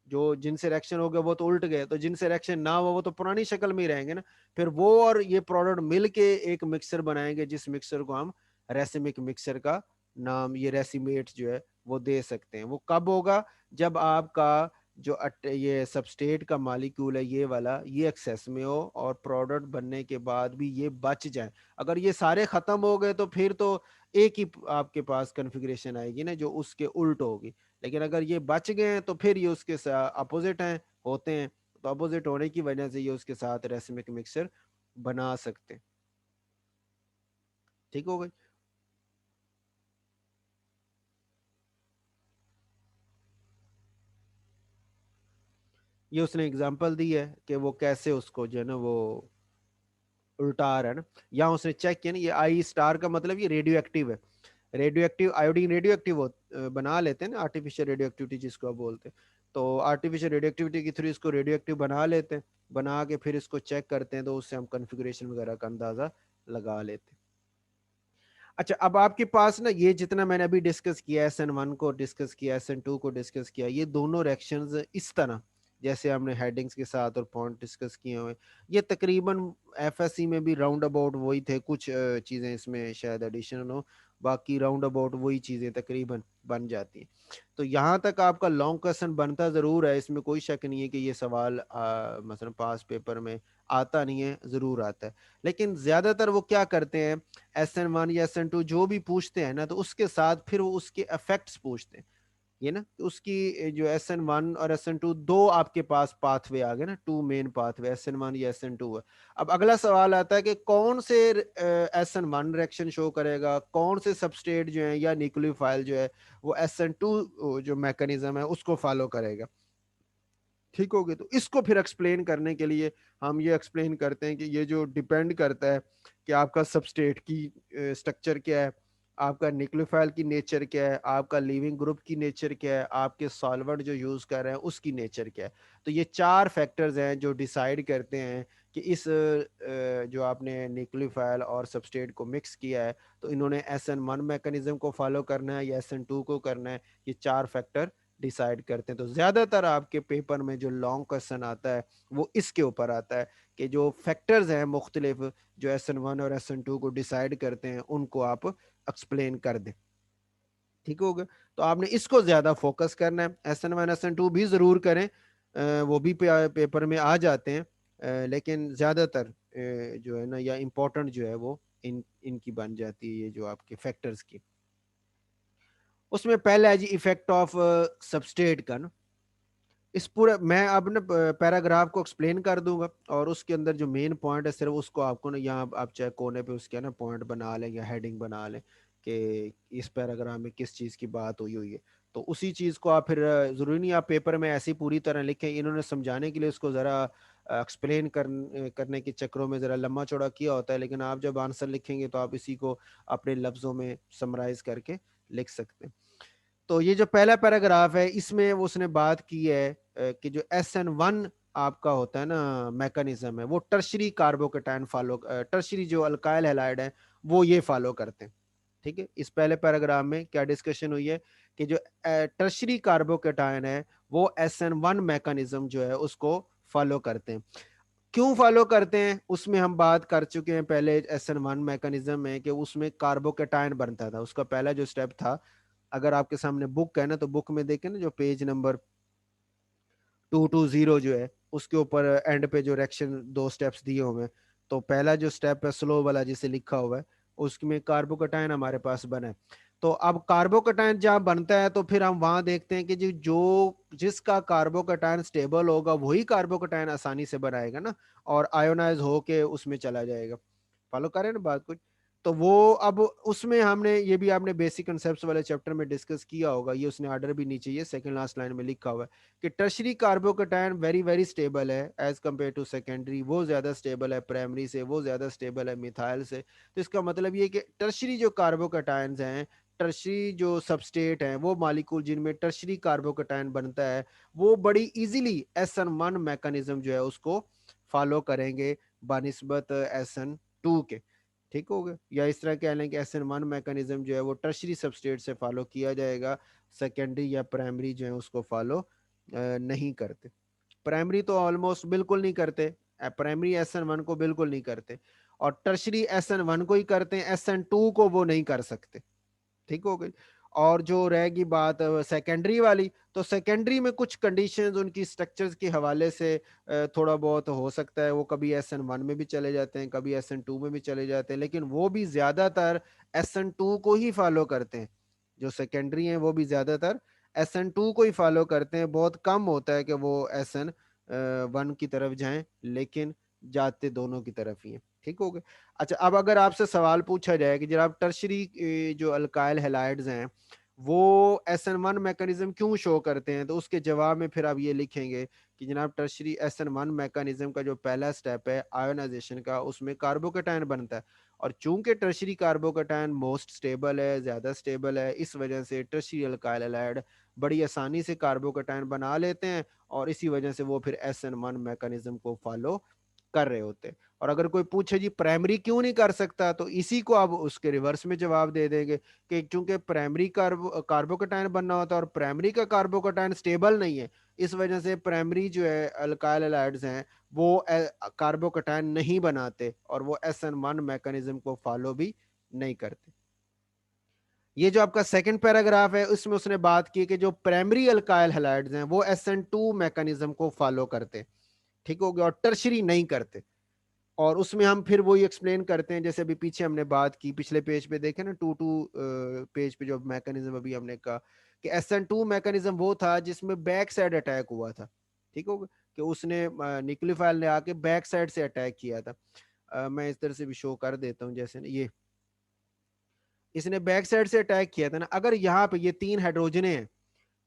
जो जिनसे रिएक्शन हो गया वो तो उल्ट गए, तो जिनसे रिएक्शन ना हुआ वो तो पुरानी शक्ल में ही रहेंगे ना। फिर वो और ये प्रोडक्ट मिल के एक मिक्सर बनाएंगे, जिस मिक्सर को हम रेसिमिक मिक्सर का नाम, ये रेसिमेट जो है वो दे सकते हैं। वो कब होगा, जब आपका जो ये सबस्ट्रेट का मालिक्यूल है ये वाला, ये एक्सेस में हो और प्रोडक्ट बनने के बाद भी ये बच जाए। अगर ये सारे खत्म हो गए तो फिर तो एक ही आपके पास कन्फिग्रेशन आएगी ना जो उसके उल्ट होगी, लेकिन अगर ये बच गए हैं तो फिर ये उसके साथ अपोजिट हैं, होते हैं, तो अपोजिट होने की वजह से ये उसके साथ रेसिमिक मिक्सर बना सकते हैं। ठीक हो गई। ये उसने एग्जांपल दी है कि वो कैसे उसको जो है ना वो उल्टा रहा है ना। यहाँ उसने चेक किया ना, ये I स्टार का मतलब ये रेडियो एक्टिव है, radio active iodine radio active बना लेते हैं ना, आर्टिफिशियल रेडियो एक्टिविटी जिसको आप बोलते हैं। तो आर्टिफिशियल रेडियो एक्टिविटी के थ्रू इसको रेडियो एक्टिव बना लेते हैं, बना के फिर इसको चेक करते हैं, तो उससे हम कन्फिग्रेशन वगैरह का अंदाजा लगा लेते हैं। अच्छा, अब आपके पास ना ये जितना मैंने अभी डिस्कस किया, SN1 को डिस्कस किया, SN2 को डिस्कस किया, ये दोनों रिएक्शंस इस तरह जैसे हमने हेडिंग्स के साथ और पॉइंट डिस्कस किए हुए, ये तकरीबन FSC में भी राउंड अबाउट वही थे। कुछ चीज़ें इसमें शायद एडिशनल हो, बाकी राउंड अबाउट वही चीज़ें तकरीबन बन जाती हैं। तो यहाँ तक आपका लॉन्ग क्वेश्चन बनता ज़रूर है, इसमें कोई शक नहीं है कि ये सवाल मसलन पास पेपर में आता नहीं है, ज़रूर आता है। लेकिन ज़्यादातर वो क्या करते हैं, SN1 या SN2 जो भी पूछते हैं ना, तो उसके साथ फिर वो उसके इफेक्ट्स पूछते हैं। ये ना, तो उसकी जो SN1 और SN2 दो आपके पास पाथवे आ गए ना, टू मेन पाथवे, SN1 या SN2 है। अब अगला सवाल आता है कि कौन से SN1 रिएक्शन शो करेगा, कौन से सबस्ट्रेट जो है या न्यूक्लियोफाइल जो है वो SN2 जो मैकेनिज्म है उसको फॉलो करेगा। ठीक हो गया, तो इसको फिर एक्सप्लेन करने के लिए हम ये एक्सप्लेन करते हैं कि ये जो डिपेंड करता है कि आपका सबस्ट्रेट की स्ट्रक्चर क्या है, आपका न्यूक्लियोफाइल की नेचर क्या है, आपका लिविंग ग्रुप की नेचर क्या है, आपके सॉल्वेंट जो यूज कर रहे हैं उसकी नेचर क्या है। तो ये चार फैक्टर्स हैं जो डिसाइड करते हैं कि इस जो आपने न्यूक्लियोफाइल और सबस्ट्रेट को मिक्स किया है, तो इन्होंने SN1 मैकेनिज्म को फॉलो करना है या SN2 को करना है। ये चार फैक्टर डिसाइड करते हैं। तो ज्यादातर आपके पेपर में जो लॉन्ग क्वेश्चन आता है वो इसके ऊपर आता है कि जो फैक्टर्स हैं मुख्तलिफ जो SN1 और SN2 को डिसाइड करते हैं उनको आप एक्सप्लेन कर दें। ठीक हो गया, तो आपने इसको ज्यादा फोकस करना है। SN1 SN2 भी जरूर करें, वो भी पेपर में आ जाते हैं, लेकिन ज्यादातर जो है ना या इम्पोर्टेंट जो है वो इनकी बन जाती है, ये जो आपके फैक्टर्स की। उसमें पहला है जी इफेक्ट ऑफ सबस्ट्रेट का ना। इस पूरे मैं अब ना पैराग्राफ को एक्सप्लेन कर दूंगा, और उसके अंदर जो मेन पॉइंट है सिर्फ उसको आपको ना यहाँ आप चाहे कोने पे उसके ना पॉइंट बना लें या हेडिंग बना लें कि इस पैराग्राफ में किस चीज़ की बात हुई हुई है। तो उसी चीज़ को आप फिर ज़रूरी नहीं आप पेपर में ऐसी पूरी तरह लिखें, इन्होंने समझाने के लिए उसको ज़रा एक्सप्लेन करने के चक्रों में ज़रा लम्बा चौड़ा किया होता है, लेकिन आप जब आंसर लिखेंगे तो आप इसी को अपने लफ्ज़ों में समराइज करके लिख सकते हैं। तो ये जो पहला पैराग्राफ है इसमें वो उसने बात की है कि जो SN1 आपका होता है ना मैकेनिज्म है, वो टर्शरी कार्बोकेटाइन फॉलो, टर्शरी जो अल्काइल हैलाइड है वो ये फॉलो करते हैं। ठीक है, इस पहले पैराग्राफ में क्या डिस्कशन हुई है कि जो टर्शरी कार्बोकेटाइन है वो SN1 मैकेनिज्म जो है उसको फॉलो करते हैं। क्यों फॉलो करते हैं उसमें हम बात कर चुके हैं पहले। SN1 मैकेनिज्म में कि उसमें कार्बोकेटाइन बनता था, उसका पहला जो स्टेप था, अगर आपके सामने बुक है ना तो बुक में देखें ना जो पेज नंबर 220 जो है उसके ऊपर एंड पे जो रिएक्शन दो स्टेप्स दिए हुए हैं, तो पहला जो स्टेप है स्लो वाला जिसे लिखा हुआ है उसमें कार्बोकेटाइन हमारे पास बना है। तो अब कार्बोकेटाइन जहाँ बनता है तो फिर हम वहां देखते हैं कि जो जिसका कार्बोकेटाइन स्टेबल होगा वही कार्बोकेटाइन आसानी से बनाएगा ना, और आयोनाइज होके उसमें चला जाएगा। फॉलो करें ना बात कुछ। तो वो अब उसमें हमने ये भी आपने बेसिक कंसेप्ट वाले चैप्टर में डिस्कस किया होगा, ये उसने ऑर्डर भी नीचे ये सेकंड लास्ट लाइन में लिखा हुआ है कि tertiary carbocation very very stable है एज कम्पेयर टू सेकेंडरी, वो ज्यादा स्टेबल है प्राइमरी से, वो ज्यादा स्टेबल है मिथाइल से। तो इसका मतलब ये कि टर्शरी जो कार्बोकेटाइंस हैं, टर्शरी जो सबस्टेट हैं, वो मालिक्यूल जिनमें टर्शरी कार्बोकेटाइन बनता है, वो बड़ी इजीली SN1 मैकेनिज्म जो है उसको फॉलो करेंगे बानिस्बत SN2 के। ठीक हो गया, या इस तरह कह लें कि SN1 मैकेनिज्म जो है वो टर्शरी सबस्ट्रेट से फॉलो किया जाएगा, सेकेंडरी या प्राइमरी जो है उसको फॉलो नहीं करते। प्राइमरी तो ऑलमोस्ट बिल्कुल नहीं करते, प्राइमरी SN1 को बिल्कुल नहीं करते, और टर्शरी SN1 को ही करते हैं, SN2 को वो नहीं कर सकते। ठीक हो गई। और जो रहेगी बात सेकेंडरी वाली, तो सेकेंडरी में कुछ कंडीशंस उनकी स्ट्रक्चर्स के हवाले से थोड़ा बहुत हो सकता है, वो कभी SN1 में भी चले जाते हैं, कभी SN2 में भी चले जाते हैं, लेकिन वो भी ज्यादातर SN2 को ही फॉलो करते हैं। जो सेकेंडरी हैं वो भी ज्यादातर SN2 को ही फॉलो करते हैं, बहुत कम होता है कि वो SN1 की तरफ जाएं, लेकिन जाते दोनों की तरफ ही हैं। ठीक हो गए। अच्छा, अब अगर आपसे सवाल पूछा जाए कि जनाब टर्शरी जो अल्काइल हैलाइड्स हैं वो SN1 मैकेनिज्म क्यों शो करते हैं, तो उसके जवाब में फिर आप ये लिखेंगे कि जनाब टर्शरी SN1 मैकेनिज्म का जो पहला स्टेप है आयोनाइजेशन का, उसमें कार्बोकेटायन बनता है। और चूंकि टर्शरी कार्बोकेटायन मोस्ट स्टेबल है, ज़्यादा स्टेबल है, इस वजह से टर्शरी अल्काइल हैलाइड बड़ी आसानी से कार्बोकेटायन बना लेते हैं, और इसी वजह से वो फिर SN1 मैकेनिज्म को फॉलो कर रहे होते हैं। और अगर कोई पूछे जी प्राइमरी क्यों नहीं कर सकता, तो इसी को आप उसके रिवर्स में जवाब दे देंगे कि चूंकि प्राइमरी कार्बोकेटायन बनना होता है और प्राइमरी का कार्बोकेटायन स्टेबल नहीं है, इस वजह से प्राइमरी जो है अल्काइल हैलाइड्स हैं वो कार्बोकेटायन नहीं बनाते, और वो SN1 मैकेनिज्म को फॉलो भी नहीं करते। ये जो आपका सेकंड पैराग्राफ है उसमें उसने बात की कि जो प्राइमरी अल्काइल हैलाइड्स हैं वो SN2 मैकेनिज्म को फॉलो करते, ठीक हो गया, और टर्शरी नहीं करते। और उसमें हम फिर वही एक्सप्लेन करते हैं जैसे अभी पीछे हमने बात की, पिछले पेज पे देखे ना, टू पेज पे जो मैकेनिज्म अभी हमने कहा कि SN2 मैकेनिज्म वो था जिसमें बैक साइड अटैक हुआ था, ठीक हो, कि उसने न्यूक्लियोफाइल ने आके बैक साइड से अटैक किया था। मैं इस तरह से भी शो कर देता हूँ, जैसे ना ये इसने बैक साइड से अटैक किया था ना, अगर यहाँ पे ये तीन हाइड्रोजने हैं,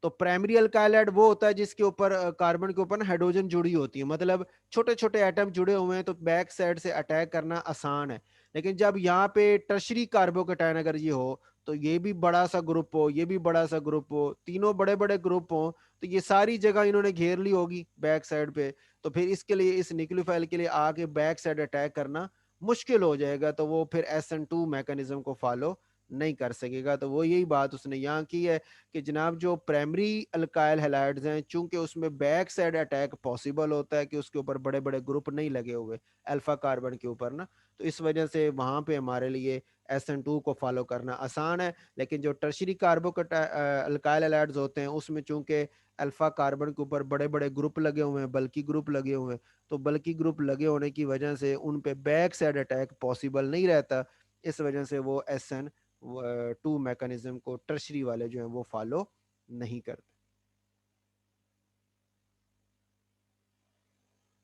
तो प्राइमरी अल्काइलाइड वो होता है जिसके ऊपर कार्बन के ऊपर ना हाइड्रोजन जुड़ी होती है, मतलब छोटे छोटे एटम जुड़े हुए हैं, तो बैक साइड से अटैक करना आसान है। लेकिन जब यहाँ पे टर्शरी कार्बोकेटायन अगर ये हो, तो ये भी बड़ा सा ग्रुप हो, ये भी बड़ा सा ग्रुप हो, तीनों बड़े बड़े ग्रुप हो, तो ये सारी जगह इन्होंने घेर ली होगी बैक साइड पे, तो फिर इसके लिए इस न्यूक्लियोफाइल के लिए आके बैक साइड अटैक करना मुश्किल हो जाएगा, तो वो फिर SN2 मैकेनिज्म को फॉलो नहीं कर सकेगा। तो वो यही बात उसने यहाँ की है कि जनाब जो प्राइमरी अल्काइल हैलाइड्स हैं, चूंकि उसमें बैक साइड अटैक पॉसिबल होता है कि उसके ऊपर बड़े बड़े ग्रुप नहीं लगे हुए अल्फा कार्बन के ऊपर ना, तो इस वजह से वहां पे हमारे लिए SN2 को फॉलो करना आसान है। लेकिन जो टर्शरी अल्काइल हैलाइड्स होते हैं उसमें चूंकि अल्फा कार्बन के ऊपर बड़े बड़े ग्रुप लगे हुए हैं, बल्कि ग्रुप लगे हुए हैं, तो बल्कि ग्रुप लगे होने की वजह से उन पे बैक साइड अटैक पॉसिबल नहीं रहता, इस वजह से वो SN2 मैकेनिज्म को टर्शरी वाले जो हैं वो फॉलो नहीं करते।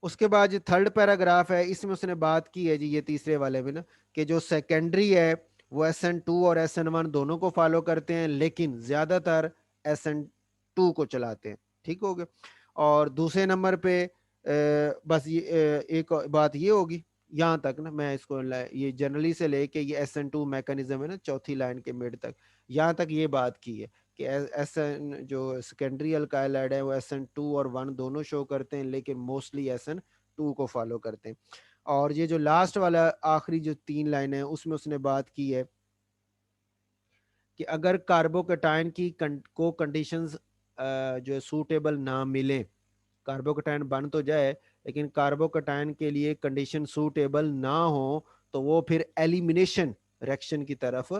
उसके बाद जो थर्ड पैराग्राफ है इसमें उसने बात की है जी, ये तीसरे वाले में ना, कि जो सेकेंडरी है वो SN2 और SN1 दोनों को फॉलो करते हैं, लेकिन ज्यादातर SN2 को चलाते हैं, ठीक हो गया। और दूसरे नंबर पे बस ये एक बात ये होगी, यहाँ तक ना मैं इसको ये जनरली से लेके ये SN2 मैकेनिज्म है ना चौथी लाइन के मिड तक, यहाँ तक ये बात की है कि SN जो सेकेंडरी अल्काइलाइड है वो SN2 और 1 दोनों शो करते हैं, लेकिन मोस्टली SN2 को फॉलो करते हैं। और ये जो लास्ट वाला आखिरी जो तीन लाइन है उसमें उसने बात की है कि अगर कार्बोकेटाइन की को कंडीशंस जो है सूटेबल ना मिले, कार्बोकेटाइन बन तो जाए लेकिन कार्बोकेटाइन के लिए कंडीशन सूटेबल ना हो, तो वो फिर एलिमिनेशन रिएक्शन की तरफ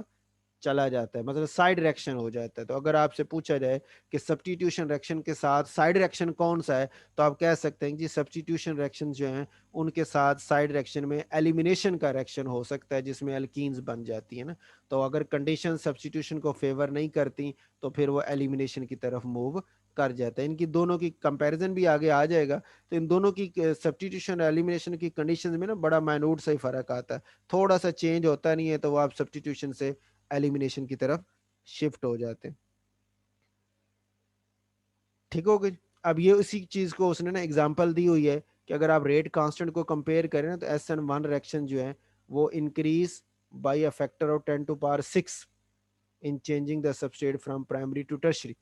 चला जाता है, मतलब साइड रिएक्शन हो जाता है। तो अगर आपसे पूछा जाए कि सब्स्टिट्यूशन रिएक्शन के साथ साइड रिएक्शन कौन सा है, तो आप कह सकते हैं कि सब्स्टिट्यूशन रिएक्शन जो हैं उनके साथ साइड रिएक्शन में एलिमिनेशन का रिएक्शन हो सकता है जिसमें एल्कीन्स बन जाती है ना। तो अगर कंडीशन सब्स्टिट्यूशन को फेवर नहीं करती, तो फिर वो एलिमिनेशन की तरफ मूव कर जाता है। इनकी दोनों की कंपैरिजन भी आगे आ जाएगा, तो इन दोनों की सब्स्टिट्यूशन और एलिमिनेशन की कंडीशंस में ना बड़ा माइन्यूट सा ही फर्क आता है, थोड़ा सा चेंज होता नहीं है, तो वो आप सब्स्टिट्यूशन से एलिमिनेशन की तरफ शिफ्ट हो जाते हैं, ठीक हो गई। अब ये उसी चीज को उसने ना एग्जांपल दी हुई है कि अगर आप रेट कांस्टेंट को कंपेयर करें ना, तो SN1 रिएक्शन जो है वो increase by a factor of 10⁶ in changing the substrate from primary to tertiary,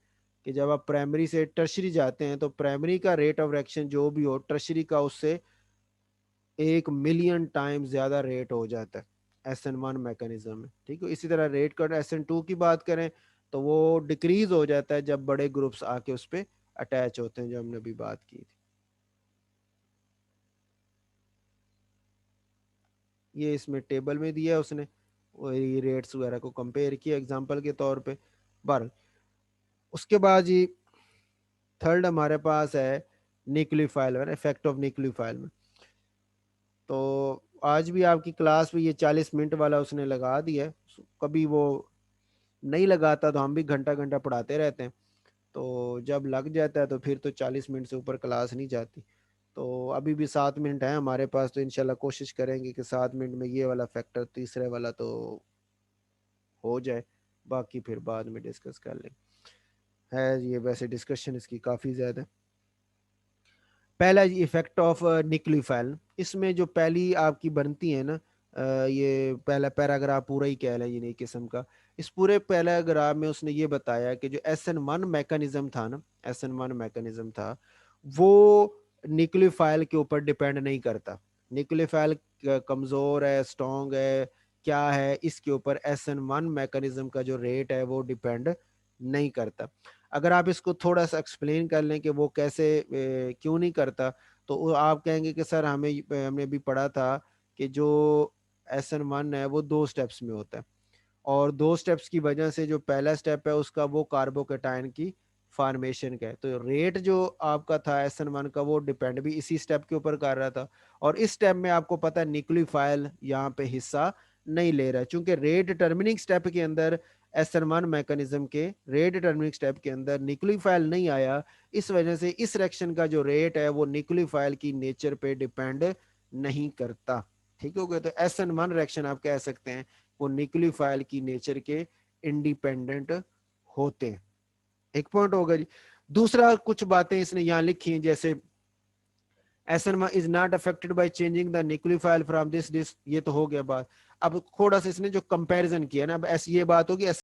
कि जब आप प्राइमरी से टर्शरी जाते हैं तो प्राइमरी का रेट ऑफ रिएक्शन जो भी हो टर्शरी का उससे 1 मिलियन टाइम ज्यादा रेट हो जाता है SN1 मैकेनिज्म में, ठीक है। इसी तरह रेट कट SN2 की बात करें तो वो डिक्रीज हो जाता है जब बड़े ग्रुप्स आके उस पर अटैच होते हैं, जो हमने अभी बात की थी। ये इसमें टेबल में दिया है उसने, वही रेट्स वगैरह को कंपेयर किया एग्जांपल के तौर पे। बार उसके बाद जी थर्ड हमारे पास है न्यूक्लियोफाइल में, इफेक्ट ऑफ न्यूक्लियोफाइल में। तो आज भी आपकी क्लास में ये 40 मिनट वाला उसने लगा दिया है, कभी वो नहीं लगाता तो हम भी घंटा घंटा पढ़ाते रहते हैं, तो जब लग जाता है तो फिर तो 40 मिनट से ऊपर क्लास नहीं जाती। तो अभी भी 7 मिनट है हमारे पास, तो इंशाल्लाह कोशिश करेंगे कि 7 मिनट में ये वाला फैक्टर तीसरे वाला तो हो जाए, बाकी फिर बाद में डिस्कस कर लेंगे। है ये वैसे डिस्कशन इसकी काफ़ी ज़्यादा। पहला इफेक्ट ऑफ न्यूक्लियोफाइल, इसमें जो पहली आपकी बनती है ना, ये पहला पैराग्राफ पूरा ही कह लें ये नई किस्म का, इस पूरे पैराग्राफ में उसने ये बताया कि जो SN1 मैकेनिज्म था ना, SN1 मैकेनिज्म था, वो न्यूक्लियोफाइल के ऊपर डिपेंड नहीं करता। न्यूक्लियोफाइल कमजोर है, स्ट्रॉन्ग है, क्या है, इसके ऊपर SN1 मैकेनिज्म का जो रेट है वो डिपेंड नहीं करता। अगर आप इसको थोड़ा सा एक्सप्लेन कर लें कि वो कैसे क्यों नहीं करता, तो आप कहेंगे कि सर हमने भी पढ़ा था कि जो SN1 है वो 2 स्टेप्स में होता है, और 2 स्टेप्स की वजह से जो पहला स्टेप है उसका वो कार्बोकेटाइन की फॉर्मेशन का है, तो रेट जो आपका था SN1 का वो डिपेंड भी इसी स्टेप के ऊपर कर रहा था। और इस स्टेप में आपको पता है न्यूक्लियोफाइल यहाँ पे हिस्सा नहीं ले रहा है, चूंकि रेट डिटर्मिनिंग स्टेप के अंदर SN1 मैकेनिज्म के रेट डिटर्मिनिंग स्टेप के अंदर न्यूक्लियोफाइल नहीं आया, इस वजह से इस रिएक्शन का जो रेट है वो न्यूक्लियोफाइल की नेचर पे डिपेंड नहीं करता। ठीक हो गया, तो SN1 रिएक्शन आप कह सकते हैं वो न्यूक्लियोफाइल की नेचर के इंडिपेंडेंट होते हैं। एक पॉइंट होगा जी। दूसरा, कुछ बातें इसने यहां लिखी हैं, जैसे SN1 is not affected by changing the nucleophile from this, ये तो हो गया बात। अब थोड़ा सा इसने जो कंपैरिजन किया ना, अब ऐसी ये बात होगी